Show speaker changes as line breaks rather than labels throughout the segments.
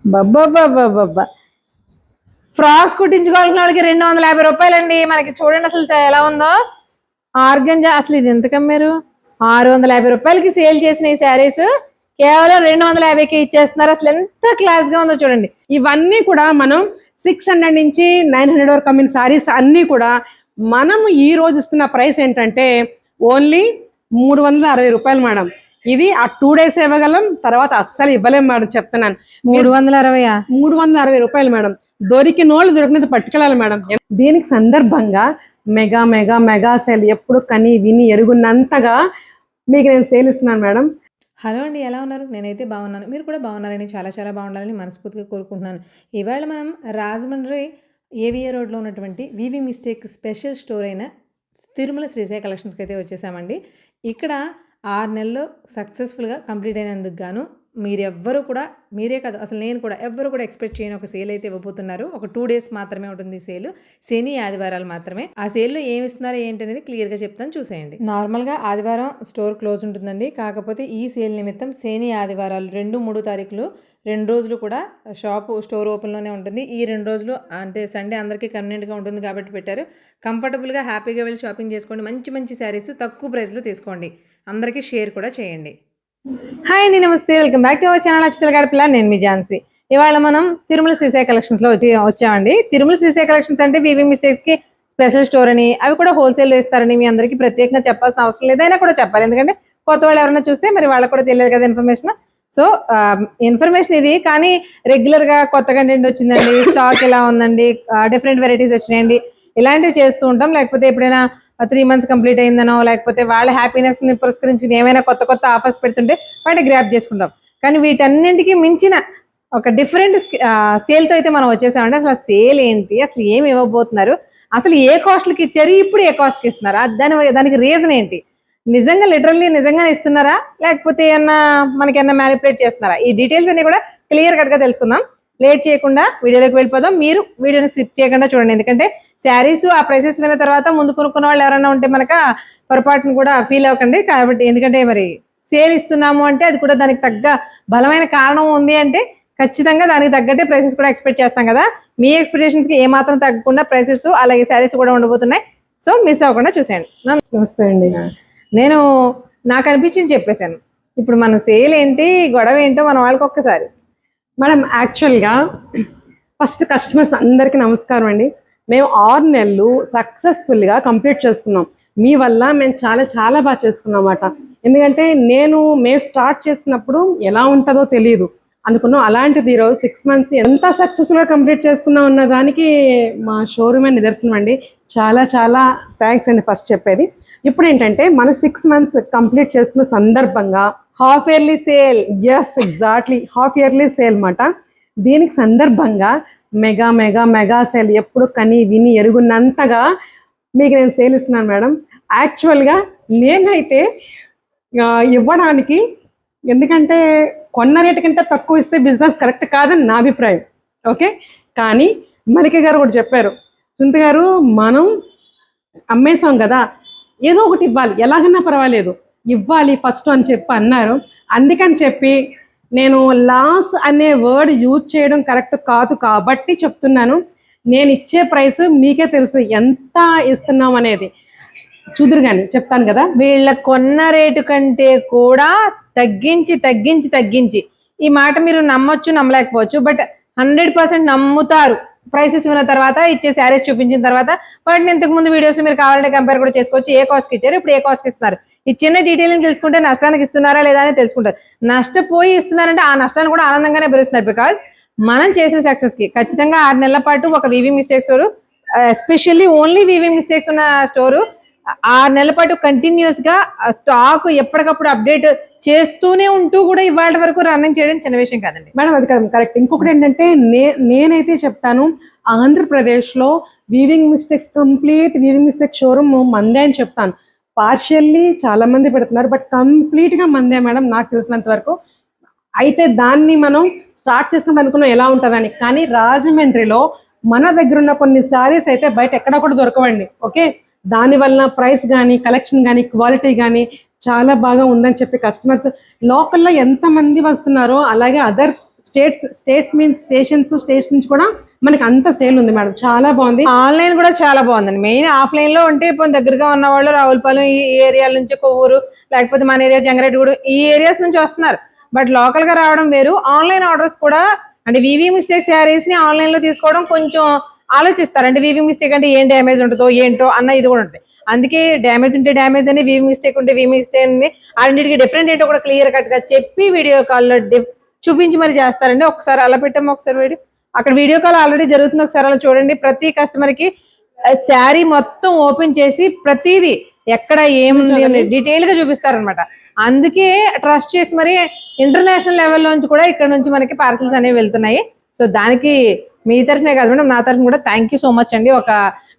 బబ్బా frocks కుట్టించుకోవాల్సిన వాళ్ళకి 250 రూపాయలండి. మనకి చూడండి అసలు ఎలా ఉందో ఆర్గంజా. అసలు ఇది ఎంత కమ్మారు? 650 రూపాయలకి సేల్ చేసిన ఈ శారీస్ కేవలం 250కి ఇచ్చేస్తున్నారు. అసలు ఎంత క్లాస్ గా ఉందో చూడండి.
ఇవన్నీ కూడా మనం 600 నుంచి 900 వరకు అమ్మిన శారీస్ అన్నీ కూడా మనం ఈ రోజు ఇస్తున్న ప్రైస్ ఏంటంటే ఓన్లీ 360 రూపాయలు మేడం. ఇది ఆ 2 days ఇవ్వగలం, తర్వాత అస్సలు ఇవ్వలేం మేడం, చెప్తున్నాను.
360
రూపాయలు మేడం. దొరికిన వాళ్ళు దొరికినది పట్టుకెళ్ళాలి మేడం. దీనికి సందర్భంగా మెగా మెగా మెగా సేల్ ఎప్పుడు కని విని ఎరుగున్నంతగా మీకు నేను సేల్ ఇస్తున్నాను మేడం.
హలో అండి, ఎలా ఉన్నారు? నేనైతే బాగున్నాను, మీరు కూడా బాగున్నారని, చాలా చాలా బాగుండాలని మనస్ఫూర్తిగా కోరుకుంటున్నాను. ఇవాళ మనం రాజమండ్రి ఏవిఏ రోడ్లో ఉన్నటువంటి వీవింగ్ మిస్టేక్ స్పెషల్ స్టోర్ అయిన తిరుమల శ్రీశైల కలెక్షన్స్కి అయితే వచ్చేసామండి. ఇక్కడ 6 నెలలు సక్సెస్ఫుల్గా కంప్లీట్ అయినందుకు గాను మీరెవ్వరూ కూడా, మీరే కాదు అసలు నేను కూడా ఎవ్వరు కూడా ఎక్స్పెక్ట్ చేయని ఒక సేల్ అయితే ఇవ్వబోతున్నారు. ఒక 2 days మాత్రమే ఉంటుంది సేల్, శని ఆదివారాలు మాత్రమే. ఆ సేల్లో ఏమి ఇస్తున్నారో ఏంటి అనేది క్లియర్గా చెప్తాను, చూసేయండి. నార్మల్గా ఆదివారం స్టోర్ క్లోజ్ ఉంటుందండి. కాకపోతే ఈ సేల్ నిమిత్తం శని ఆదివారాలు 2, 3 తారీఖులు 2 రోజులు కూడా స్టోర్ ఓపెన్లోనే ఉంటుంది. ఈ 2 రోజులు అంటే సండే అందరికీ కన్వీనియంట్గా ఉంటుంది కాబట్టి పెట్టారు. కంఫర్టబుల్గా హ్యాపీగా వెళ్ళి షాపింగ్ చేసుకోండి. మంచి మంచి శారీస్ తక్కువ ప్రైస్లో తీసుకోండి. అందరికీ షేర్ కూడా చేయండి.
హాయ్ అండి, నమస్తే, welcome back to our channel అక్షతల గడపల. నేను మీ ఝాన్సీ. ఇవాళ మనం తిరుమల శ్రీశైల కలెక్షన్స్ లో వచ్చామండి. తిరుమల శ్రీశైల కలెక్షన్స్ అంటే వీవింగ్ మిస్టేక్స్ కి స్పెషల్ స్టోర్ అని, అవి కూడా హోల్సేల్ లో ఇస్తారని మీ అందరికీ ప్రత్యేకంగా చెప్పాల్సిన అవసరం లేదు, ఏదైనా కూడా చెప్పాలి. ఎందుకంటే కొత్త వాళ్ళు ఎవరైనా చూస్తే మరి వాళ్ళకి కూడా తెలియదు కదా ఇన్ఫర్మేషన్. సో ఇన్ఫర్మేషన్ ఇది, కానీ రెగ్యులర్ గా కొత్త కంటెంట్ వచ్చిందండి, స్టాక్ ఎలా ఉందండి, డిఫరెంట్ వెరైటీస్ వచ్చినాయండి, ఇలాంటివి చేస్తూ ఉంటాం. లేకపోతే ఎప్పుడైనా 3 months కంప్లీట్ అయిందనో, లేకపోతే వాళ్ళ హ్యాపీనెస్ ని పురస్కరించుకుని ఏమైనా కొత్త కొత్త ఆఫర్స్ పెడుతుంటే వాటిని గ్రాప్ చేసుకుంటాం. కానీ వీటన్నింటికి మించిన ఒక డిఫరెంట్ సేల్తో అయితే మనం వచ్చేసామంటే అసలు సేల్ ఏంటి, అసలు ఏమి ఇవ్వబోతున్నారు, అసలు ఏ కాస్ట్లకి ఇచ్చారు, ఇప్పుడు ఏ కాస్ట్కి ఇస్తున్నారా, దానికి రీజన్ ఏంటి, నిజంగా లిటరల్లీ నిజంగానే ఇస్తున్నారా, లేకపోతే ఏమన్నా మనకేమన్నా మ్యానిపులేట్ చేస్తున్నారా, ఈ డీటెయిల్స్ అన్ని కూడా క్లియర్ కట్గా తెలుసుకుందాం. లేట్ చేయకుండా వీడియోలోకి వెళ్ళిపోదాం. మీరు వీడియోని స్కిప్ చేయకుండా చూడండి, ఎందుకంటే శారీస్ ఆ ప్రైసెస్ విన్న తర్వాత ముందు కొనుక్కున్న వాళ్ళు ఎవరైనా ఉంటే మనక పొరపాటును కూడా ఫీల్ అవ్వకండి. కాబట్టి ఎందుకంటే మరి సేల్ ఇస్తున్నాము అంటే అది కూడా దానికి తగ్గ బలమైన కారణం ఉంది అంటే ఖచ్చితంగా దానికి తగ్గట్టే ప్రైసెస్ కూడా ఎక్స్పెక్ట్ చేస్తాం కదా. మీ ఎక్స్పెక్టేషన్స్కి ఏమాత్రం తగ్గకుండా ప్రైసెస్ అలాగే శారీస్ కూడా ఉండబోతున్నాయి. సో మిస్ అవ్వకుండా చూసేయండి. నమస్తే అండి, నేను నాకు అనిపించింది చెప్పేశాను. ఇప్పుడు మన సేల్ ఏంటి, గొడవ ఏంటో మన వాళ్ళకి ఒక్కసారి.
మేడం యాక్చువల్గా ఫస్ట్ కస్టమర్స్ అందరికీ నమస్కారం అండి. మేము 6 నెలలు సక్సెస్ఫుల్గా కంప్లీట్ చేసుకున్నాం. మీ వల్ల మేము చాలా చాలా బాగా చేసుకున్నాం అన్నమాట. ఎందుకంటే మేము స్టార్ట్ చేసినప్పుడు ఎలా ఉంటుందో తెలియదు అనుకున్నాం. అలాంటిది ఈరోజు 6 months ఎంత సక్సెస్ఫుల్గా కంప్లీట్ చేసుకున్నాం అన్న దానికి మా షోరూమే నిదర్శనం అండి. చాలా చాలా థ్యాంక్స్ అండి ఫస్ట్ చెప్పేది. ఇప్పుడు ఏంటంటే మన 6 months కంప్లీట్ చేసుకున్న సందర్భంగా
half yearly sale,
yes exactly half yearly sale అన్నమాట. దీనికి సందర్భంగా మెగా మెగా మెగా సేల్ ఎప్పుడు కని విని ఎరుగున్నంతగా మీకు నేను సేల్ ఇస్తున్నాను మేడం. యాక్చువల్గా నేనైతే ఇవ్వడానికి, ఎందుకంటే కొన్న రేటు కంటే తక్కువ ఇస్తే బిజినెస్ కరెక్ట్ కాదని నా అభిప్రాయం. ఓకే, కానీ మలిక గారు కూడా చెప్పారు, సుంత గారు మనం అమ్మేసాం కదా, ఏదో ఒకటి ఇవ్వాలి, ఎలాగన్నా పర్వాలేదు ఇవ్వాలి ఫస్ట్ అని చెప్పి అన్నారు. అందుకని చెప్పి నేను లాస్ అనే వర్డ్ యూజ్ చేయడం కరెక్ట్ కాదు కాబట్టి చెప్తున్నాను. నేను ఇచ్చే ప్రైస్ మీకే తెలుసు ఎంత ఇస్తున్నాం అనేది, చూదురు కానీ చెప్తాను కదా.
వీళ్ళ కొన్న రేటు కంటే కూడా తగ్గించి తగ్గించి తగ్గించి, ఈ మాట మీరు నమ్మొచ్చు నమ్మలేకపోవచ్చు, బట్ 100% నమ్ముతారు. ప్రైసెస్ విన్న తర్వాత, ఇచ్చే శారీస్ చూపించిన తర్వాత, వాటిని ఇంతకు ముందు వీడియోస్లో మీరు కావాలంటే కంపేర్ కూడా చేసుకోవచ్చు. ఏ కాస్ట్కి ఇచ్చారు, ఇప్పుడు ఏ కాస్ట్కి ఇస్తున్నారు, ఈ చిన్న డీటెయిల్ని తెలుసుకుంటే నష్టానికి ఇస్తున్నారా లేదా అని తెలుసుకుంటారు. నష్టపోయి ఇస్తున్నారంటే ఆ నష్టాన్ని కూడా ఆనందంగానే భరిస్తున్నారు. బికాజ్ మనం చేసిన సక్సెస్కి ఖచ్చితంగా 6 నెలల పాటు ఒక weaving mistake store, especially only weaving mistakes ఉన్న స్టోరు 6 నెలల పాటు కంటిన్యూస్గా స్టాక్ ఎప్పటికప్పుడు అప్డేట్ చేస్తూనే ఉంటూ కూడా ఇవాళ వరకు రన్నింగ్ చేయడం చిన్న విషయం కాదండి
మేడం. అది కరెక్ట్. ఇంకొకటి ఏంటంటే నేనైతే చెప్తాను, ఆంధ్రప్రదేశ్లో weaving mistakes complete weaving mistake showroom మందే అని చెప్తాను. పార్షియల్లీ చాలా మంది పెడుతున్నారు, బట్ కంప్లీట్గా మందే మేడం నాకు తెలిసినంత వరకు. అయితే దాన్ని మనం స్టార్ట్ చేస్తాం అనుకున్నాం ఎలా ఉంటుందని, కానీ రాజమండ్రిలో మన దగ్గర ఉన్న కొన్ని శారీస్ అయితే బయట ఎక్కడ కూడా దొరకవండి. ఓకే, దానివల్ల ప్రైస్ కానీ, కలెక్షన్ కానీ, క్వాలిటీ కానీ చాలా బాగా ఉందని చెప్పి కస్టమర్స్ లోకల్లో ఎంతమంది వస్తున్నారో అలాగే అదర్ స్టేట్స్ మీన్స్ స్టేషన్స్ నుంచి కూడా మనకి అంత సేల్ ఉంది మేడం. చాలా బాగుంది.
ఆన్లైన్ కూడా చాలా బాగుందండి. మెయిన్ ఆఫ్లైన్ లో ఉంటే ఇప్పుడు దగ్గరగా ఉన్న వాళ్ళు రావులపాలెం ఈ ఏరియాల నుంచి, కొవ్వూరు లేకపోతే మన ఏరియా జంగారెడ్డిగూడెం ఈ ఏరియాస్ నుంచి వస్తున్నారు. బట్ లోకల్ గా రావడం వేరు. ఆన్లైన్ ఆర్డర్స్ కూడా అంటే వీవింగ్ మిస్టేక్ శారీస్ ని ఆన్లైన్ లో తీసుకోవడం కొంచెం ఆలోచిస్తారు. అంటే వీవింగ్ మిస్టేక్ అంటే ఏం డ్యామేజ్ ఉంటుందో ఏంటో అన్న ఇది కూడా ఉంటుంది. అందుకే డ్యామేజ్ ఉంటే డ్యామేజ్ అని, వీవింగ్ మిస్టేక్ ఉంటే వీవింగ్ మిస్టేక్ అని అన్నిటికీ డిఫరెంట్ ఏంటో కూడా క్లియర్ కట్ గా చెప్పి వీడియో కాల్లో చూపించి మరి చేస్తారండి. ఒకసారి అలా పెట్టాము, ఒకసారి వీడియో అక్కడ వీడియో కాల్ ఆల్రెడీ జరుగుతుంది, ఒకసారి అలా చూడండి. ప్రతి కస్టమర్ కి శారీ మొత్తం ఓపెన్ చేసి ప్రతిదీ ఎక్కడ ఏముంది డీటెయిల్ గా చూపిస్తారనమాట. అందుకే ట్రస్ట్ చేసి మరి ఇంటర్నేషనల్ లెవెల్ నుంచి కూడా ఇక్కడ నుంచి మనకి పార్సల్స్ అనేవి వెళ్తున్నాయి. సో దానికి మీ తరఫునే కాదు మేడం, నా తరఫున కూడా థ్యాంక్ యూ సో మచ్ అండి. ఒక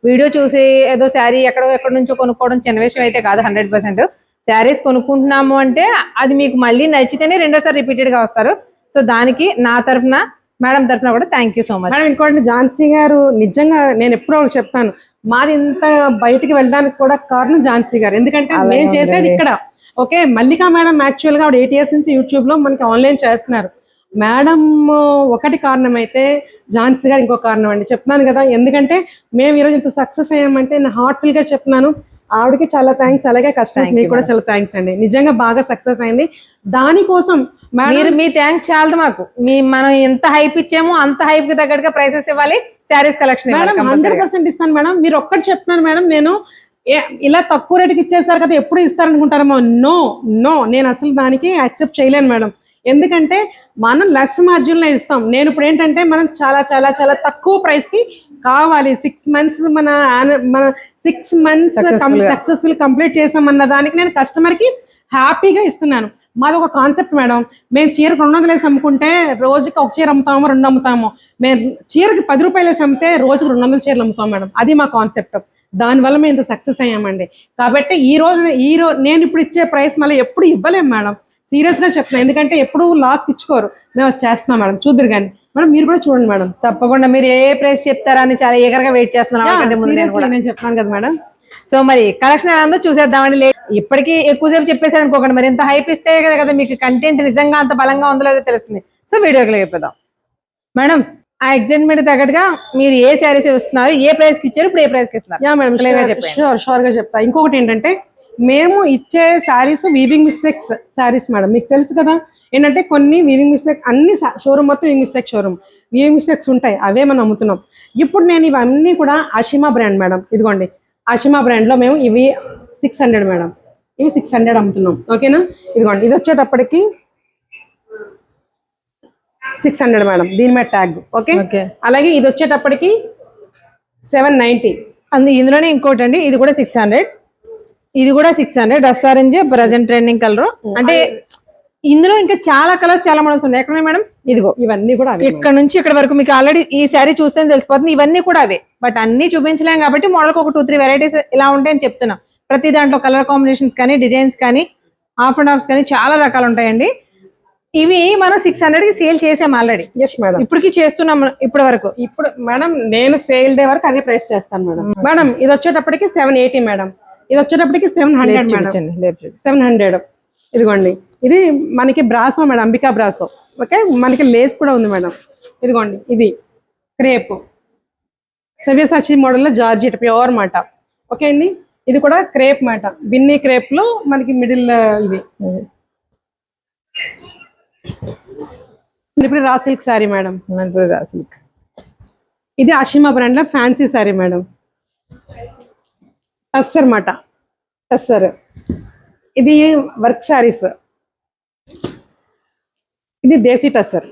వీడియో చూసి ఏదో శారీ ఎక్కడి నుంచో కొనుక్కోవడం చిన్న విషయం అయితే కాదు. 100% శారీస్ కొనుక్కుంటున్నాము అంటే అది మీకు మళ్ళీ నచ్చితేనే రెండోసారి రిపీటెడ్ గా వస్తారు. సో దానికి నా తరఫున మేడం తరఫున కూడా thank you so much.
Madam ఇంకోటి, ఝాన్సీ గారు నిజంగా నేను ఎప్పుడో చెప్తాను, మాది ఇంత బయటికి వెళ్ళడానికి కూడా కారణం ఝాన్సీ గారు. ఎందుకంటే మేము చేసేది ఇక్కడ. ఓకే, మల్లికా మేడం యాక్చువల్ గా 8 years నుంచి యూట్యూబ్ లో మనకి ఆన్లైన్ చేస్తున్నారు. మేడం ఒకటి కారణం అయితే ఝాన్సీ గారు ఇంకో కారణం అండి. చెప్తున్నాను కదా, ఎందుకంటే మేము ఈరోజు ఇంత సక్సెస్ అయ్యామంటే నేను హార్ట్ఫుల్ గా చెప్తున్నాను. ఆవిడకి చాలా థ్యాంక్స్, అలాగే కస్టమర్స్ మీకు కూడా చాలా థ్యాంక్స్ అండి. నిజంగా బాగా సక్సెస్ అయింది. దానికోసం
మీరు మీ థ్యాంక్స్ చాలదు మాకు. మనం ఎంత హైప్ ఇచ్చామో అంత హైప్ కి తగ్గట్టుగా ప్రైసెస్ ఇవ్వాలి. శారీస్ కలెక్షన్
100% ఇస్తాను మేడం. మీరు ఒక్కటి చెప్తున్నాను మేడం, నేను ఇలా తక్కువ రేటుకి ఇచ్చేసారు కదా ఎప్పుడు ఇస్తారనుకుంటారేమో. నో, నేను అసలు దానికి యాక్సెప్ట్ చేయలేను మేడం. ఎందుకంటే మనం లెస్ మార్జిన్ లో ఇస్తాం. నేను ఇప్పుడు ఏంటంటే మనం చాలా చాలా చాలా తక్కువ ప్రైస్ కి కావాలి. 6 months మన 6 months సక్సెస్ఫుల్ కంప్లీట్ చేసామన్న దానికి నేను కస్టమర్ కి హ్యాపీగా ఇస్తున్నాను. మాది ఒక కాన్సెప్ట్ మేడం. మేము చీరకు 200 వేసి అమ్ముకుంటే రోజుకి ఒక చీర అమ్ముతాము, 2 అమ్ముతాము. మేము చీరకి 10 రూపాయలు వేసి అమ్మితే రోజుకి 200 చీరలు అమ్ముతాం మేడం. అది మా కాన్సెప్ట్. దానివల్ల మేము ఇంత సక్సెస్ అయ్యామండి. కాబట్టి ఈ రోజు నేను ఇప్పుడు ఇచ్చే ప్రైస్ మళ్ళీ ఎప్పుడు ఇవ్వలేము మేడం. సీరియస్ గా చెప్తున్నాను, ఎందుకంటే ఎప్పుడు లాస్ ఇచ్చుకోరు. మేము అది చేస్తున్నాం మేడం. చూద్దరు కానీ మేడం, మీరు కూడా చూడండి మేడం.
తప్పకుండా మీరు ఏ ప్రైస్ చెప్తారా అని చాలా ఈగర్గా వెయిట్ చేస్తున్నాను.
నేను చెప్తాను కదా మేడం.
సో మరి కలెక్షన్ ఎలా ఉందో చూసేద్దామండి. ఇప్పటికీ ఎక్కువసేపు చెప్పేసారు అనుకోకండి. మరి ఎంత హైప్ ఇస్తే కదా మీకు కంటెంట్ నిజంగా అంత బలంగా ఉందో లేదో తెలుస్తుంది. సో వీడియోకి చెప్పేద్దాం మేడం. ఆ ఎగ్జైట్మెంట్ తగ్గట్టుగా మీరు ఏ శారీస్ ఇస్తున్నారు, ఏ ప్రైస్ కి ఇచ్చారు, ఇప్పుడు ఏ ప్రైస్ కి ఇస్తున్నారు?
యా మేడం, షూర్ గా చెప్తా. ఇంకొకటి ఏంటంటే మేము ఇచ్చే saris weaving mistakes saris madam. మీకు తెలుసు కదా ఏంటంటే కొన్ని వీవింగ్ మిస్టేక్, అన్ని షోరూమ్ మొత్తం వీవింగ్ మిస్టేక్స్ ఉంటాయి, అవే మనం అమ్ముతున్నాం. ఇప్పుడు నేను ఇవన్నీ కూడా అషిమా బ్రాండ్ మేడం. ఇదిగోండి, అషిమా బ్రాండ్ లో మేము ఇవి 600 మేడం. ఇవి 600 అమ్ముతున్నాం. ఓకేనా? ఇదిగోండి, ఇది వచ్చేటప్పటికి 600 మేడం, దీని మీద ట్యాగ్. ఓకే, అలాగే ఇది వచ్చేటప్పటికి 790.
ఇందులోనే ఇంకోటి అండి, ఇది కూడా 600, ఇది కూడా 600. Dust orange present trending colour. అంటే ఇందులో ఇంకా చాలా కలర్స్, చాలా మోడల్స్ ఉన్నాయి. ఎక్కడ మేడం? ఇదిగో
ఇవన్నీ కూడా
ఇక్కడ నుంచి ఇక్కడ వరకు మీకు ఆల్రెడీ ఈ శారీ చూస్తే తెలిసిపోతుంది. ఇవన్నీ కూడా అవే, బట్ అన్ని చూపించలేం కాబట్టి మోడల్కి ఒక 2-3 వెరైటీస్ ఇలా ఉంటాయని చెప్తున్నాం. ప్రతి దాంట్లో కలర్ కాంబినేషన్స్ కానీ, డిజైన్స్ కానీ, హాఫ్ అండ్ హాఫ్స్ కానీ చాలా రకాలు ఉంటాయండి. ఇవి మనం 600 కి సేల్ చేసాం ఆల్రెడీ.
ఎస్ మేడం,
ఇప్పటికి చేస్తున్నాం ఇప్పటి వరకు.
ఇప్పుడు మేడం నేను సేల్ డే వరకు అదే ప్రైస్ చేస్తాను మేడం. మేడం ఇది వచ్చేటప్పటికి 780 మేడం. ఇది వచ్చేటప్పటికి 700 మేడం. 700. ఇదిగోండి, ఇది మనకి brasso madam, Ambika brasso. Okay, మనకి లేస్ కూడా ఉంది మేడం. ఇదిగోండి, ఇది క్రేప్ సవ్యసాచి మోడల్లో జార్జెట్ ప్యూర్ మాట. ఓకే అండి, ఇది కూడా క్రేప్ మాట, బిన్నీ క్రేప్ లో మనకి మిడిల్. ఇది ఇప్పుడు raw silk sari madam.
Raw silk.
ఇది అషిమా బ్రాండ్ లో ఫ్యాన్సీ శారీ మేడం. టస్సర్ మాట, టస్సర్. ఇది వర్క్ శారీస్. ఇది దేశీ టస్సర్.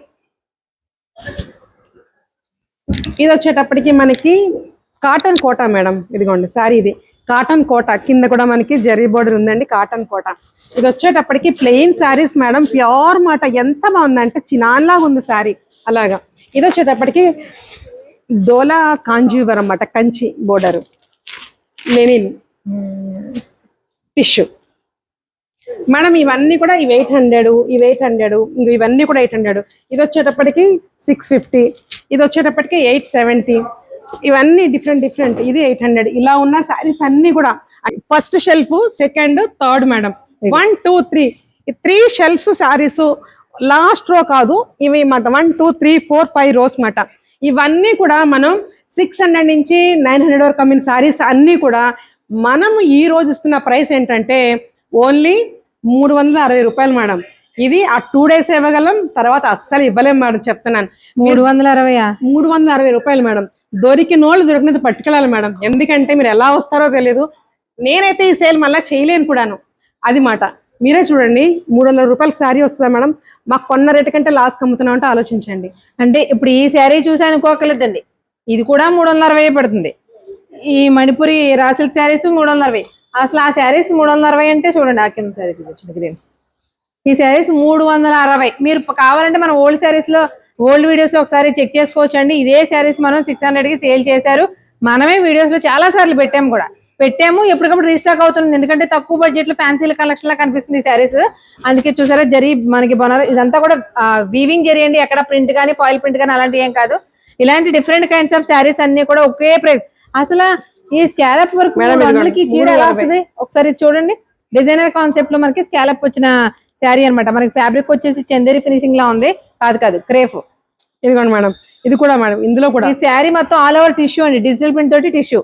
ఇది వచ్చేటప్పటికి మనకి కాటన్ కోటా మేడం. ఇదిగోండి శారీ, ఇది కాటన్ కోటా, కింద కూడా మనకి జరీ బోర్డర్ ఉందండి, కాటన్ కోటా. ఇది వచ్చేటప్పటికి ప్లెయిన్ శారీస్ మేడం, ప్యూర్ మాట. ఎంత బాగుందంటే చినాన్ లాగా ఉంది శారీ. అలాగా ఇది వచ్చేటప్పటికి దోలా కాంజీవరం అన్నమాట, Kanchi border, linen tissue madam. ఇవన్నీ కూడా ఇవి 800, ఇవి 800, ఇంక ఇవన్నీ కూడా 800. ఇది వచ్చేటప్పటికి 650, ఇది వచ్చేటప్పటికి 870. ఇవన్నీ డిఫరెంట్. ఇది 800. ఇలా ఉన్న శారీస్ అన్ని కూడా first shelf, second, third madam. 1, 2, 3 shelves saris. Last రో కాదు, ఇవి మాట 1 2 3 4 5 రోస్ మాట. ఇవన్నీ కూడా మనం 600 నుంచి 900 వరకు అమ్మిన సారీస్ అన్నీ కూడా మనం ఈ రోజు ఇస్తున్న ప్రైస్ ఏంటంటే ఓన్లీ 360 రూపాయలు మేడం. ఇది ఆ 2 days ఇవ్వగలం, తర్వాత అస్సలు ఇవ్వలేం మేడం, చెప్తున్నాను.
360
రూపాయలు మేడం. దొరికిన వాళ్ళు దొరికినది పట్టుకెళ్ళాలి మేడం, ఎందుకంటే మీరు ఎలా వస్తారో తెలియదు. నేనైతే ఈ సేల్ మళ్ళీ చేయలేను కూడాను, అది మాట. మీరే చూడండి, 300 రూపాయలకి శారీ వస్తుందా మేడం? మాకు కొన్న రేటు కంటే లాస్ట్ అమ్ముతున్నాం అంటే ఆలోచించండి.
అంటే ఇప్పుడు ఈ శారీ చూసి అనుకోకలేదండి, ఇది కూడా 360 పడుతుంది. ఈ మణిపురి రా సిల్క్ శారీస్ 360. అసలు ఆ శారీస్ 360 అంటే చూడండి, ఆ కింద శారీస్ వచ్చింది గ్రీన్, ఈ శారీస్ 360. మీరు కావాలంటే మన ఓల్డ్ శారీస్ లో, ఓల్డ్ వీడియోస్ లో ఒకసారి చెక్ చేసుకోవచ్చు అండి. ఇదే శారీస్ మనం 600 కి సేల్ చేశారు. మనమే వీడియోస్ లో చాలా సార్లు పెట్టాము, ఎప్పటికప్పుడు రీస్టాక్ అవుతుంది. ఎందుకంటే తక్కువ బడ్జెట్ లో ఫ్యాన్సీ కలెక్షన్ లా కనిపిస్తుంది ఈ శారీస్. అందుకే చూసారా, జరీ మనకి బనారస్ ఇదంతా కూడా వీవింగ్ జరీ అండి, ఎక్కడ ప్రింట్ కానీ ఫాయిల్ ప్రింట్ కానీ అలాంటి ఏం కాదు. ఇలాంటి డిఫరెంట్ కైండ్స్ ఆఫ్ శారీస్ అన్ని కూడా ఒకే ప్రైస్. అసలు ఈ స్కాలప్ వర్క్ 300కి చీర ఎలా వస్తుంది ఒకసారి చూడండి. డిజైనర్ కాన్సెప్ట్ లో మనకి స్కాలప్ వచ్చిన శారీ అనమాట. మనకి ఫ్యాబ్రిక్ వచ్చేసి చందేరి ఫినిషింగ్ లా ఉంది, కాదు క్రేఫ్.
ఇదిగోండి మేడం, ఇది కూడా మేడం, ఇందులో కూడా
ఈ శారీ మొత్తం ఆల్ ఓవర్ టిష్యూ అండి, డిజిటల్ ప్రింట్ తోటి టిష్యూ.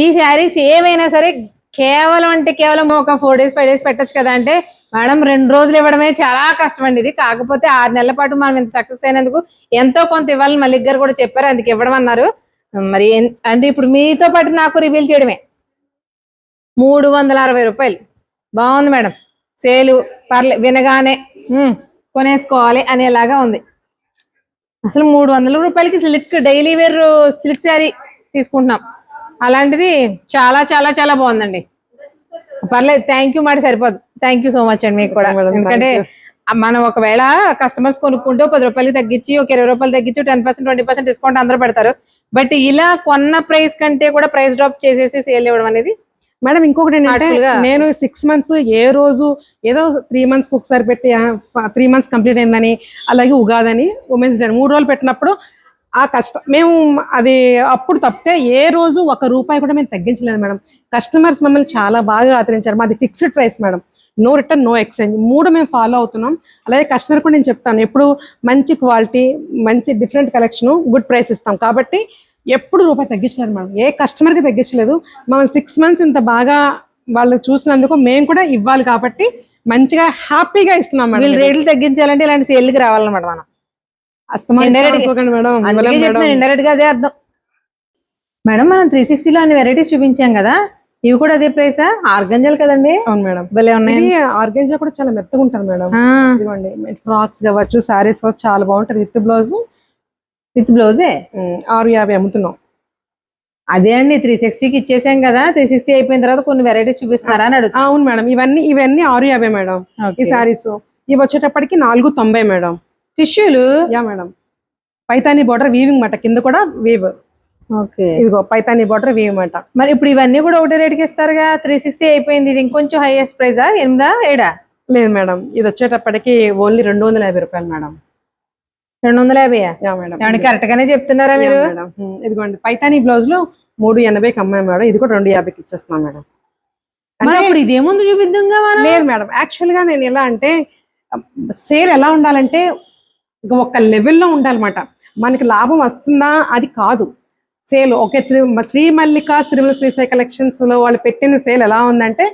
ఈ శారీస్ ఏమైనా సరే కేవలం ఒక 4 days 5 days పెట్టొచ్చు కదా అంటే మేడం 2 రోజులు ఇవ్వడమే చాలా కష్టం అండి. ఇది కాకపోతే 6 నెలల పాటు మనం ఇంత సక్సెస్ అయినందుకు ఎంతో కొంత ఇవ్వాలని మళ్ళీ గారు కూడా చెప్పారు, అందుకే ఇవ్వడం అన్నారు. మరి అంటే ఇప్పుడు మీతో పాటు నాకు రివీల్ చేయడమే. 360 రూపాయలు బాగుంది మేడం. సేలు వినగానే కొనేసుకోవాలి అనేలాగా ఉంది. అసలు 300 రూపాయలకి silk daily wear silk sari తీసుకుంటున్నాం. అలాంటిది చాలా చాలా చాలా బాగుందండి. పర్లేదు, థ్యాంక్ యూ మాట సరిపోదు. థ్యాంక్ యూ సో మచ్ అండి మీకు కూడా. ఎందుకంటే మనం ఒకవేళ కస్టమర్స్ కొనుక్కుంటే 10 రూపాయలు తగ్గించి, ఒక 20 రూపాయలు తగ్గించి 10% 20% డిస్కౌంట్ అందరూ పెడతారు. బట్ ఇలా కొన్న ప్రైస్ కంటే కూడా ప్రైస్ డ్రాప్ చేసేసి సేల్ ఇవ్వడం అనేది
మేడం. ఇంకొకటి ఏంటంటే, నేను 6 months ఏ రోజు ఏదో 3 months ఒకసారి పెట్టి 3 months కంప్లీట్ అయిందని, అలాగే ఉగాదని, ఉమెన్స్ డే 3 రోజులు పెట్టినప్పుడు ఆ మేము అది అప్పుడు తప్పితే ఏ రోజు 1 రూపాయి కూడా మేము తగ్గించలేదు మేడం. కస్టమర్స్ మమ్మల్ని చాలా బాగా ఆదరించారు. మాది fixed price madam, no return no exchange. 3 మేము ఫాలో అవుతున్నాం. అలాగే కస్టమర్ కూడా నేను చెప్తాను, ఎప్పుడు మంచి క్వాలిటీ, మంచి డిఫరెంట్ కలెక్షన్, గుడ్ ప్రైస్ ఇస్తాం. కాబట్టి ఎప్పుడు రూపాయి తగ్గించలేదు మేడం, ఏ కస్టమర్కి తగ్గించలేదు. మమ్మల్ని 6 months ఇంత బాగా వాళ్ళు చూసినందుకు మేము కూడా ఇవ్వాలి కాబట్టి మంచిగా హ్యాపీగా ఇస్తున్నాం మేడం.
రేట్లు తగ్గించాలంటే ఇలాంటి సేల్కి రావాలన్నమాట మనం. ఇండైరెక్ట్ గా అదే అర్థం మేడం. మనం 360 లో అన్ని వెరైటీస్ చూపించాం కదా, ఇవి కూడా అదే ప్రైసా? ఆర్గంజాలు కదండి?
అవును మేడం,
భలే ఉన్నాయి.
ఆర్గంజా కూడా చాలా మెత్తగా ఉంటుంది మేడం. ఇదిగోండి, ఫ్రాక్స్ కావచ్చు, సారీస్ కావచ్చు, చాలా బాగుంటది. విత్ బ్లౌజే 650 అమ్ముతున్నాం.
అదే అండి 360కి ఇచ్చేసాం కదా, 360 అయిపోయిన తర్వాత కొన్ని వెరైటీస్ చూపిస్తున్నారా అని అడుగుతా.
అవును మేడం, ఇవన్నీ 650 మేడం. ఈ సారీస్ ఇవి వచ్చేటప్పటికి 490 మేడం.
టిష్యూలు
yeah madam, Paithani border weaving మాట, కింద కూడా వీవ్.
ఓకే,
ఇదిగో పైతానీ బార్డర్ వీవ్ మాట.
మరి ఇప్పుడు ఇవన్నీ కూడా ఒకటే రేట్కి ఇస్తారుగా? 360 అయిపోయింది, ఇది ఇంకొంచెం హైయెస్ట్ ప్రైజా? 8 7?
లేదు మేడం, ఇది వచ్చేటప్పటికి ఓన్లీ 250 రూపాయలు మేడం.
250?
Yeah madam.
ఏమంటే కరెక్ట్ గానే చెప్తున్నారా మీరు?
ఇదిగోండి పైతానీ బ్లౌజ్ లో 380కి అమ్మాయి మేడం, ఇది కూడా 250కి ఇచ్చేస్తున్నాం మేడం.
మరి ఇప్పుడు ఇదేముందు చూపిద్దాంగా మనం?
లేదు మేడం, యాక్చువల్ గా నేను ఎలా అంటే, సేల్ ఎలా ఉండాలంటే ఒక లెవెల్లో ఉండాలన్నమాట. మనకి లాభం వస్తుందా అది కాదు సేల్. ఓకే, శ్రీ మల్లికాస్ తిరుమల శ్రీశై కలెక్షన్స్ లో వాళ్ళు పెట్టిన సేల్ ఎలా ఉందంటే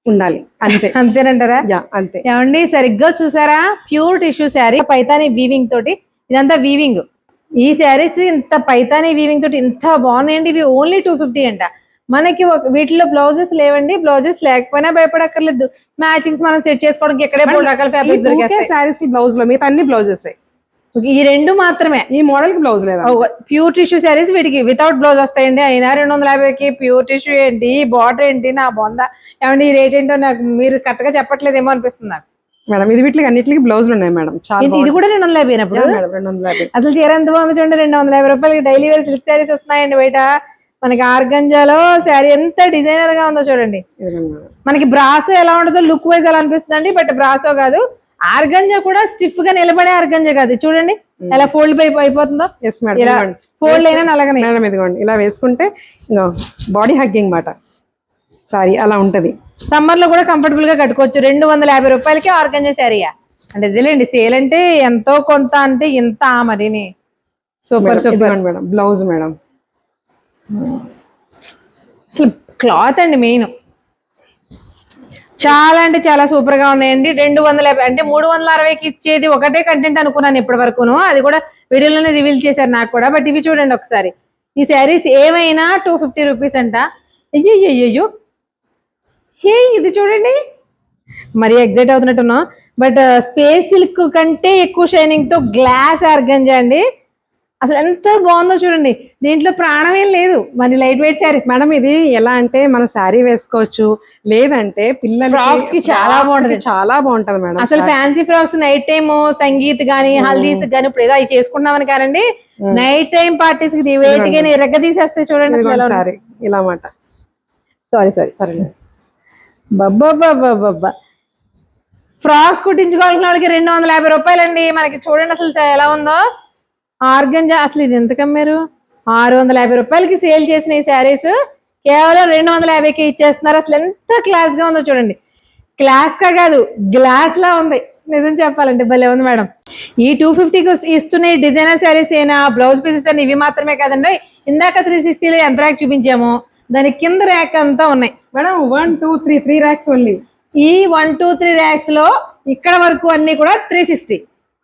ఉండాలి, అంతే.
అంతేనంటారా?
యా అంతే.
ఏమండి సరిగ్గా చూసారా? Pure tissue sari, Paithani weaving తోటి, ఇదంతా వీవింగ్. ఈ శారీస్ ఇంత పైతానీ వీవింగ్ తోటి ఇంత బాగున్నాయండి. ఇవి ఓన్లీ 250 అంట. మనకి వీటిలో బ్లౌజెస్ లేవండి. బ్లౌజెస్ లేకపోయినా భయపడక్కర్లేదు, మ్యాచింగ్స్ మనం సెట్ చేసుకోవడానికి ఎక్కడే 3 రకాల ఫ్యాబ్రిక్స్ దొరికేస్తాయి.
శారీస్ బ్లౌజ్ లో మిగతా అన్ని బ్లౌజెస్,
ఈ 2 మాత్రమే.
ఈ మోడల్ కి బ్లౌజ్ లేదా?
ప్యూర్ టిష్యూ శారీస్ వీటికి వితౌట్ బ్లౌజ్ వస్తాయండి. అయినా 250కి ప్యూర్ టిష్యూ ఏంటి, బార్డర్ ఏంటి, నా బొందా. ఏమండి ఈ రేట్ ఏంటో నాకు మీరు కరెక్ట్ గా చెప్పట్లేదేమో అనిపిస్తుంది నాకు
మేడం. ఇది వీటికి అన్నిటికి బ్లౌజులు ఉన్నాయి మేడం. చాలా
ఇది కూడా 250 అయినప్పుడు
250.
అసలు చీర ఎంత బాగుంది చూడండి. 250 రూపాయలకి డైలీ వేర్ సిల్క్ శారీస్ వస్తున్నాయండి బయట. మనకి ఆర్గంజాలో శారీ ఎంత డిజైనర్ గా ఉందో చూడండి. మనకి బ్రాసో ఎలా ఉంటుందో లుక్ వైజ్ ఎలా అనిపిస్తుంది అండి, బట్ బ్రాసో కాదు. ఆర్గంజా కూడా స్టిఫ్ గా నిలబడే ఆర్గంజా కాదు, చూడండి ఎలా ఫోల్డ్ అయిపోతుందో. ఇలా ఫోల్డ్ అయినా అలాగనే
మేడం. ఇదిగోండి ఇలా వేసుకుంటే బాడీ హగ్గింగ్ మాట సారీ అలా ఉంటది.
సమ్మర్ లో కూడా కంఫర్టబుల్ గా కట్టుకోవచ్చు. 250 రూపాయలకి ఆర్గంజా శారీయా? అంటే ఇదేలేండి సేల్ అంటే ఎంతో కొంత అంటే ఇంత మరిని. సూపర్ సూపర్
ఇదిగోండి మేడం బ్లౌజ్ మేడం.
అసలు క్లాత్ అండి మెయిన్ చాలా అంటే చాలా సూపర్ గా ఉన్నాయండి. 250 అంటే 360కి ఇచ్చేది ఒకటే కంటెంట్ అనుకున్నాను ఇప్పటి వరకును, అది కూడా వీడియోలోనే రివీల్ చేశారు నాకు కూడా. బట్ ఇవి చూడండి ఒకసారి, ఈ శారీస్ ఏమైనా 250 రూపీస్ అంట. అయ్యో హే ఇది చూడండి, మరీ ఎగ్జైట్ అవుతున్నట్టున్నాం. బట్ స్పేస్ సిల్క్ కంటే ఎక్కువ షైనింగ్ తో గ్లాస్ ఆర్గంజా అండి. అసలు ఎంత బాగుందో చూడండి, దీంట్లో ప్రాణం ఏం లేదు. మరి లైట్ వెయిట్ శారీ
మేడం. ఇది ఎలా అంటే మన శారీ వేసుకోవచ్చు, లేదంటే పిల్లల
ఫ్రాక్స్ కి చాలా బాగుంటది.
చాలా బాగుంటది మేడం.
అసలు fancy frocks night time sangeet గానీ హల్దీస్ గానీ ఇప్పుడు ఏదో అవి చేసుకున్నామని కానండి, నైట్ టైం పార్టీస్ కి వేటిగా ఎరగ తీసేస్తే చూడండి
సారీ ఇలా మాట.
సారీ బబ్బా ఫ్రాక్స్ కుట్టించుకోవాల్సిన వాళ్ళకి 250 రూపాయలండి. మనకి చూడండి అసలు ఎలా ఉందో ఆర్గంజా. అసలు ఇది ఎంత కమ్మారు? 650 రూపాయలకి సేల్ చేసిన ఈ శారీస్ కేవలం 250కి ఇచ్చేస్తున్నారు. అసలు ఎంత క్లాస్ గా ఉందో చూడండి. క్లాస్ గా కాదు, గ్లాస్ లా ఉంది నిజం చెప్పాలంటే. భలే ఉంది మేడం. ఈ 250కి ఇస్తున్న డిజైనర్ శారీస్ అయినా బ్లౌజ్ పీసెస్ అని ఇవి మాత్రమే కాదండి. ఇందాక 360లో ఎంత ర్యాక్ చూపించామో దాని కింద ర్యాక్ అంతా ఉన్నాయి
మేడం. 1 2 3 3 racks only.
ఈ 1 2 3 ర్యాక్స్ లో ఇక్కడ వరకు అన్ని కూడా 360,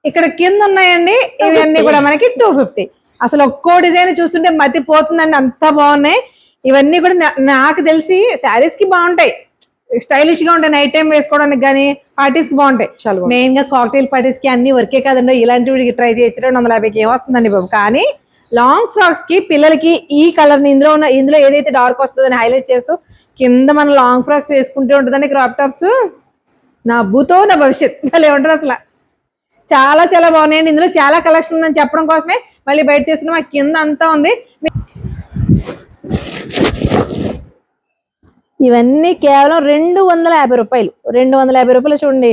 ఇక్కడ కింద ఉన్నాయండి ఇవన్నీ కూడా మనకి 250. అసలు ఒక్కో డిజైన్ చూస్తుంటే మతి పోతుందండి, అంత బాగున్నాయి. ఇవన్నీ కూడా నాకు తెలిసి శారీస్ కి బాగుంటాయి, స్టైలిష్ గా ఉంటాయి, నైట్ టైం వేసుకోవడానికి కానీ పార్టీస్ కి బాగుంటాయి. మెయిన్ గా కాక్టైల్ పార్టీస్ కి అన్ని వర్కే కాదండి, ఇలాంటివి ట్రై చేయొచ్చు. 250కి ఏమొస్తుందండి బాబు. కానీ లాంగ్ ఫ్రాక్స్ కి పిల్లలకి ఈ కలర్ ని ఇందులో ఏదైతే డార్క్ వస్తుందని హైలైట్ చేస్తూ కింద మన లాంగ్ ఫ్రాక్స్ వేసుకుంటూ ఉంటుందండి. క్రాప్ టాప్స్ నా భూతో నా భవిష్యత్ భలే ఉంటుంది అసలు. చాలా చాలా బాగున్నాయండి. ఇందులో చాలా కలెక్షన్ ఉందని చెప్పడం కోసమే మళ్ళీ బయట తీస్తున్నాం. ఆ కింద అంతా ఉంది. ఇవన్నీ కేవలం 250 రూపాయలు. 250 రూపాయలు చూడండి.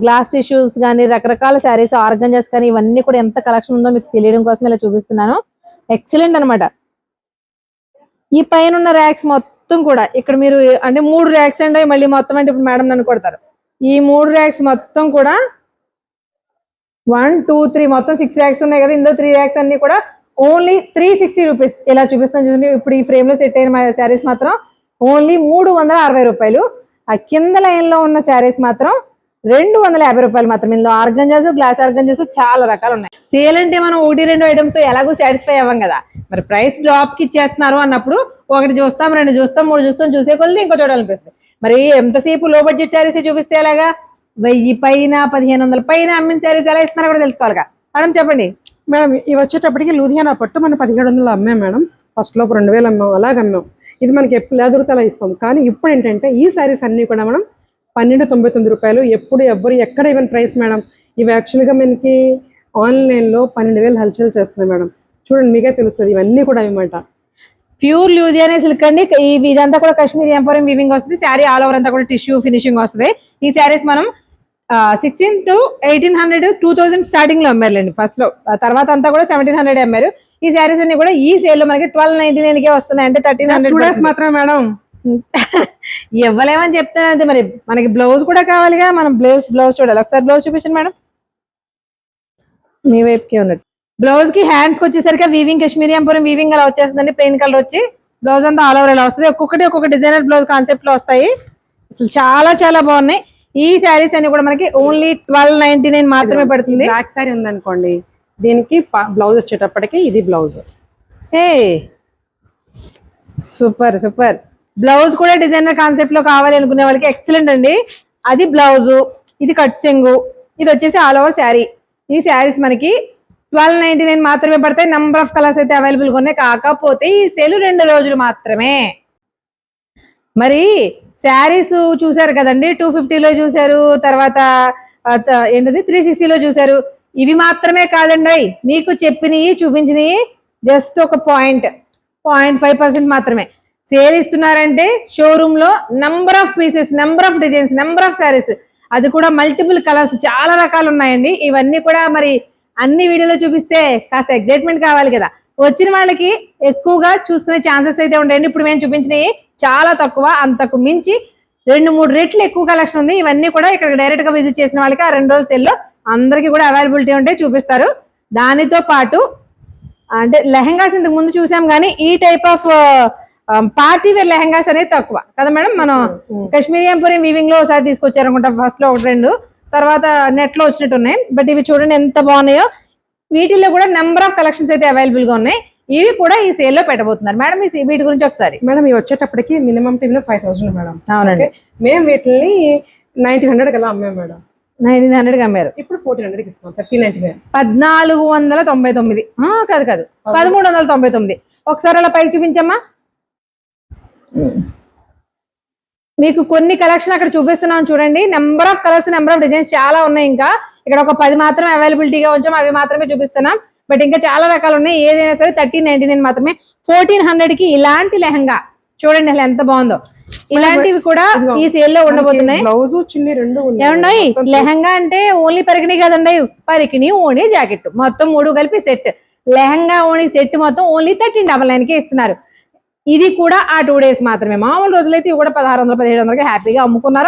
గ్లాస్ టిష్యూస్ కానీ రకరకాల శారీస్ ఆర్గంజాస్ కానీ ఇవన్నీ కూడా ఎంత కలెక్షన్ ఉందో మీకు తెలియడం కోసం ఇలా చూపిస్తున్నాను. ఎక్సలెంట్ అనమాట. ఈ పైన ఉన్న ర్యాక్స్ మొత్తం కూడా ఇక్కడ మీరు అంటే 3 ర్యాక్స్ అండి మళ్ళీ మొత్తం అంటే ఇప్పుడు మేడం నన్ను కొడతారు. ఈ 3 ర్యాక్స్ మొత్తం కూడా 1 2 3 మొత్తం 6 ర్యాక్స్ ఉన్నాయి కదా. ఇందులో 3 ర్యాక్స్ అన్ని కూడా ఓన్లీ 360 రూపీస్. ఇలా చూపిస్తాను చూడండి. ఇప్పుడు ఈ ఫ్రేమ్ లో సెట్ అయిన శారీస్ మాత్రం ఓన్లీ 360 రూపాయలు. ఆ కింద లైన్ లో ఉన్న శారీస్ మాత్రం 250 రూపాయలు మాత్రం. ఇందులో ఆర్గంజాస్, గ్లాస్ ఆర్గంజాస్ చాలా రకాలు ఉన్నాయి. సేల్ అంటే మనం 1-2 ఐటమ్స్ తో ఎలాగో సాటిస్ఫై అవ్వం కదా. మరి ప్రైస్ డ్రాప్ కి ఇచ్చేస్తున్నారు అన్నప్పుడు ఒకటి చూస్తాం, 2 చూస్తాం, 3 చూస్తాం, చూసే కొద్ది ఇంకో చూడాలనిపిస్తుంది. మరి ఎంతసేపు లో బడ్జెట్ శారీస్ చూపిస్తే ఎలాగా? 1000 పైన 1500 పైన అమ్మిన శారీస్ ఎలా ఇస్తున్నారో కూడా తెలుసుకోవాలిగా. మేడం చెప్పండి.
మేడం ఇవి వచ్చేటప్పటికి లూధియానా పట్టు మనం 1700 అమ్మాం మేడం. ఫస్ట్ లో 2000 అమ్మాం, అలాగ అమ్మాం. ఇది మనకి ఎప్పుడు ఎదురుతో అలా ఇస్తాం. కానీ ఇప్పుడు ఏంటంటే ఈ శారీస్ అన్ని కూడా మనం 1299 రూపాయలు. ఎప్పుడు ఎవ్వరు ఎక్కడ ఈవెన్ ప్రైస్ మేడం. ఇవి యాక్చువల్గా మనకి ఆన్లైన్లో 12,000 హల్చల్ చేస్తున్నాయి మేడం. చూడండి మీకే తెలుస్తుంది. ఇవన్నీ కూడా అనమాట
ప్యూర్ లూధియానా సిల్క్ అండి. ఇదంతా కూడా కాశ్మీరీ ఎంపోరియం వీవింగ్ వస్తుంది. శారీ ఆల్ ఓవర్ అంతా కూడా టిష్యూ ఫినిషింగ్ వస్తుంది. ఈ శారీస్ మనం 16 to 1800 2000 స్టార్టింగ్ లో అమ్మారులేండి ఫస్ట్ లో. తర్వాత అంతా కూడా 1700 అమ్మారు. ఈ శారీస్ అన్ని కూడా ఈ సేల్ లో మనకి 1299 కే వస్తున్నాయి. అంటే 1300
మాత్రమే మేడం.
ఇవ్వలేమని చెప్తాను అంతే. మరి మనకి బ్లౌజ్ కూడా కావాలిగా. మనం బ్లౌజ్ చూడాలి. ఒకసారి బ్లౌజ్ చూపించండి మేడం. మీ వైపుకి ఉన్నట్టు బ్లౌజ్ కి హ్యాండ్స్ కి వచ్చేసరికి వీవింగ్ కాశ్మీరీ ఎంపోరియం వీవింగ్ అలా వచ్చేస్తుందండి. ప్లెయిన్ కలర్ వచ్చి బ్లౌజ్ అంతా ఆల్ ఓవర్ ఇలా వస్తుంది. ఒక్కొక్క డిజైనర్ బ్లౌజ్ కాన్సెప్ట్ లో వస్తాయి. అసలు చాలా చాలా బాగున్నాయి. ఈ శారీస్ అన్ని కూడా మనకి ఓన్లీ 1299 మాత్రమే పడుతుంది.
బ్లాక్ శారీ ఉందనుకోండి, దీనికి బ్లౌజ్ వచ్చేటప్పటికి ఇది బ్లౌజ్.
Super super. బ్లౌజ్ కూడా డిజైనర్ కాన్సెప్ట్ లో కావాలి అనుకునే వాళ్ళకి ఎక్సలెంట్ అండి. అది బ్లౌజ్, ఇది కట్ చెంగు, ఇది వచ్చేసి ఆల్ ఓవర్ శారీ. ఈ శారీస్ మనకి 1299 మాత్రమే పడతాయి. నంబర్ ఆఫ్ కలర్స్ అయితే అవైలబుల్ గా ఉన్నాయి. కాకపోతే ఈ సేల్ 2 రోజులు మాత్రమే. మరి శారీస్ చూసారు కదండి. 250లో చూసారు, తర్వాత ఏంటది 360లో చూసారు. ఇవి మాత్రమే కాదండి, మీకు చెప్పినవి చూపించినవి జస్ట్ ఒక 0.5% మాత్రమే. సేల్ ఇస్తున్నారంటే షోరూమ్ లో number of pieces, number of designs, number of saris, అది కూడా మల్టిపుల్ కలర్స్, చాలా రకాలు ఉన్నాయండి. ఇవన్నీ కూడా మరి అన్ని వీడియోలో చూపిస్తే కాస్త ఎగ్జైట్మెంట్ కావాలి కదా. వచ్చిన వాళ్ళకి ఎక్కువగా చూసుకునే ఛాన్సెస్ అయితే ఉంటాయండి. ఇప్పుడు మేము చూపించినవి చాలా తక్కువ, అంతకు మించి 2-3 రెట్లు ఎక్కువ కలెక్షన్ ఉంది. ఇవన్నీ కూడా ఇక్కడ డైరెక్ట్ గా విజిట్ చేసిన వాళ్ళకి ఆ 2 రోజుల సేల్లో అందరికీ కూడా అవైలబిలిటీ ఉంటే చూపిస్తారు. దానితో పాటు అంటే లెహంగాస్ ఇంతకు ముందు చూసాం కానీ ఈ type of party wear lehengas అనేది తక్కువ కదా మేడం. మనం కాశ్మీరీ ఎంపోరియం వీవింగ్ లో ఒకసారి తీసుకొచ్చారు అనుకుంటా, ఫస్ట్ లో 1-2, తర్వాత నెట్ లో వచ్చినట్టు ఉన్నాయి. బట్ ఇవి చూడండి ఎంత బాగున్నాయో. వీటిల్లో కూడా నెంబర్ ఆఫ్ కలెక్షన్స్ అయితే అవైలబుల్ గా ఉన్నాయి. ఇవి కూడా ఈ సేల్ లో పెట్టబోతున్నారు మేడం. వీటి గురించి ఒకసారి
మేడం ఇవి వచ్చేటప్పటికి మినిమం టీమ్ 5,000 మేడం.
అవునండి.
మేము వీటిని 1,900 అలా అమ్మాం మేడం.
1,900 అమ్మారు.
ఇప్పుడు 1,400 ఇస్తాం. 1,399.
1,499 కాదు 1,399. ఒకసారి అలా పైకి చూపించమ్మా. మీకు కొన్ని కలెక్షన్ అక్కడ చూపిస్తున్నాను చూడండి. Number of colours, number of designs చాలా ఉన్నాయి. ఇంకా ఇక్కడ ఒక 10 మాత్రమే అవైలబిలిటీగా ఉంచాం, అవి మాత్రమే చూపిస్తున్నాం. బట్ ఇంకా చాలా రకాలు ఉన్నాయి. ఏదైనా సరే 1,399 మాత్రమే. 1,400కి ఇలాంటి లెహంగా చూడండి అసలు ఎంత బాగుందో. ఇలాంటివి కూడా ఈ సేల్ లో ఉండబోతున్నాయి.
బ్లౌజ్ చున్నీ రెండు
ఏమండి, లెహంగా అంటే ఓన్లీ పరికిణి కదండి, పరికిణి ఓణి జాకెట్ మొత్తం 3 కలిపి సెట్. లెహంగా ఓణి సెట్ మొత్తం ఓన్లీ 1399కే ఇస్తున్నారు. ఇది కూడా ఆ 2 డేస్ మాత్రమే. మామూలు రోజులైతే ఇవి కూడా 1,600-1,700కి హ్యాపీగా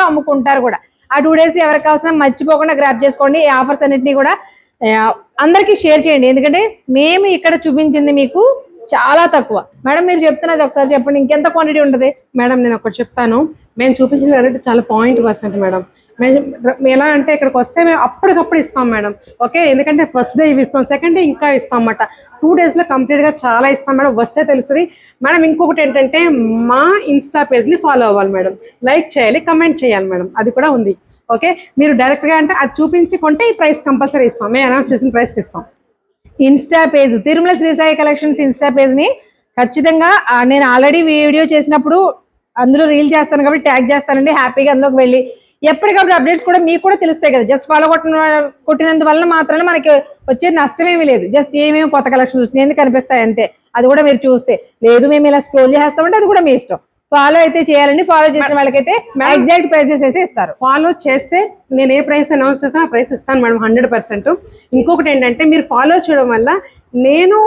అమ్ముకుంటారు కూడా. ఆ 2 డేస్ ఎవరికి కావాల్సిన మర్చిపోకుండా గ్రాప్ చేసుకోండి. ఈ ఆఫర్స్ అన్నింటినీ కూడా అందరికీ షేర్ చేయండి. ఎందుకంటే మేము ఇక్కడ చూపించింది మీకు చాలా తక్కువ. మేడం మీరు చెప్తున్నది ఒకసారి చెప్పండి, ఇంకెంత క్వాంటిటీ ఉంటుంది?
మేడం నేను ఒకటి చెప్తాను. మేము చూపించిన వెరైటీ చాలా 0% మేడం. మేము ఎలా అంటే ఇక్కడికి వస్తే మేము అప్పటికప్పుడు ఇస్తాం మేడం. ఓకే, ఎందుకంటే ఫస్ట్ డే ఇవి ఇస్తాం, సెకండ్ డే ఇంకా ఇస్తాం అన్నమాట. 2 డేస్లో కంప్లీట్గా చాలా ఇస్తాం మేడం. వస్తే తెలుస్తుంది మేడం. ఇంకొకటి ఏంటంటే మా ఇన్స్టా పేజ్ని ఫాలో అవ్వాలి మేడం, లైక్ చేయాలి, కమెంట్ చేయాలి మేడం, అది కూడా ఉంది. ఓకే, మీరు డైరెక్ట్గా అంటే అది చూపించి కొంటే ఈ ప్రైస్ కంపల్సరీ ఇస్తాం. మేము అనౌన్స్ చేసిన ప్రైస్కి ఇస్తాం.
Insta page Tirumala Sri Sai collections Insta పేజ్ని ఖచ్చితంగా నేను ఆల్రెడీ వీడియో చేసినప్పుడు అందులో రీల్ చేస్తాను కాబట్టి ట్యాగ్ చేస్తానండి. హ్యాపీగా అందులోకి వెళ్ళి ఎప్పటికప్పుడు అప్డేట్స్ కూడా మీకు కూడా తెలుస్తాయి కదా. జస్ట్ ఫాలో కొట్టినందువల్ల మాత్రమే మనకి వచ్చే నష్టమేమీ లేదు. జస్ట్ ఏమేమి కొత్త కలెక్షన్ చూసినందుకు కనిపిస్తాయి అంతే. అది కూడా మీరు చూస్తే లేదు, మేము ఇలా స్క్రోల్ చేస్తామంటే అది కూడా మీ ఇష్టం. ఫాలో అయితే చేయాలండి. ఫాలో చేసిన వాళ్ళకైతే ఎగ్జాక్ట్ ప్రైసెస్ అయితే ఇస్తారు.
ఫాలో చేస్తే నేను ఏ ప్రైస్ అనౌన్స్ చేస్తాను ఆ ప్రైస్ ఇస్తాను మేడం, 100%. ఇంకొకటి ఏంటంటే మీరు ఫాలో చేయడం వల్ల నేను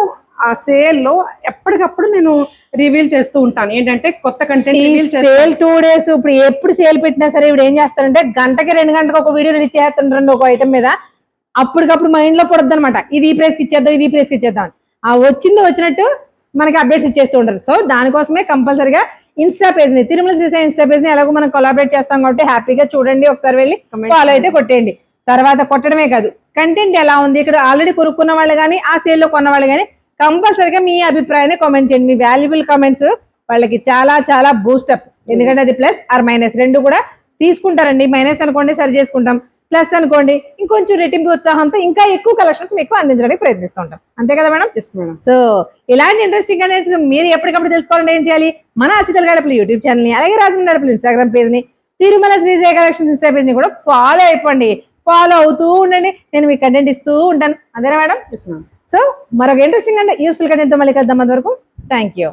ఆ సేల్లో ఎప్పటికప్పుడు నేను రివీల్ చేస్తూ ఉంటాను. ఏంటంటే కొత్త కంటెంట్
సేల్ 2 డేస్. ఇప్పుడు ఎప్పుడు సేల్ పెట్టినా సరే ఇప్పుడు ఏం చేస్తారంటే గంటకి 2 గంటలకు ఒక వీడియో రిలీజ్ చేస్తుంటారండి ఒక ఐటమ్ మీద. అప్పటికప్పుడు మైండ్ లో పడుద్ది అనమాట, ఇది ఈ ప్రైస్కి ఇచ్చేద్దాం, ఇది ఈ ప్రైస్కి ఇచ్చేద్దాం. ఆ వచ్చినట్టు మనకి అప్డేట్స్ ఇచ్చేస్తూ ఉంటారు. సో దానికోసమే కంపల్సరిగా ఇన్స్టా పేజ్ ని, తిరుమల శ్రీ సాయి ఇన్స్టా పేజ్ ని ఎలాగో మనం కొలాబరేట్ చేస్తాం కాబట్టి హ్యాపీగా చూడండి. ఒకసారి వెళ్ళి ఫాలో అయితే కొట్టేయండి. తర్వాత కొట్టడమే కాదు, కంటెంట్ ఎలా ఉంది, ఇక్కడ ఆల్రెడీ కొనుక్కున్న వాళ్ళు కానీ ఆ సేల్ లో కొన్న వాళ్ళు కానీ కంపల్సరిగా మీ అభిప్రాయాన్ని కామెంట్ చేయండి. మీ వాల్యుబుల్ కామెంట్స్ వాళ్ళకి చాలా చాలా బూస్టప్. ఎందుకంటే అది ప్లస్ ఆర్ మైనస్ రెండు కూడా తీసుకుంటారండి. మైనస్ అనుకోండి సరి చేసుకుంటాం, ప్లస్ అనుకోండి ఇంకొంచెం రెట్టింపు ఉత్సాహంతో ఇంకా ఎక్కువ కలెక్షన్స్ మీకు అందించడానికి ప్రయత్నిస్తుంటాం. అంతే కదా మేడం? సో ఇలాంటి ఇంట్రెస్టింగ్ కంటెంట్స్ మీరు ఎప్పటికప్పుడు తెలుసుకోవాలంటే ఏం చేయాలి? మన అచితల గడపలు యూట్యూబ్ ఛానల్ ని, అలాగే రాజమండ్రి గడపలు ఇన్స్టాగ్రామ్ పేజ్ ని, Tirumala Sri Sai collections insta page ని కూడా ఫాలో అయిపోండి. ఫాలో అవుతూ ఉండండి, నేను మీకు కంటెంట్ ఇస్తూ ఉంటాను. అంతేనా మేడం? సో మరొక ఇంట్రెస్టింగ్ అండ్ యూస్ఫుల్ కంటెంట్ తో మళ్ళీ కలుద్దాం. అంతవరకు థ్యాంక్ యూ.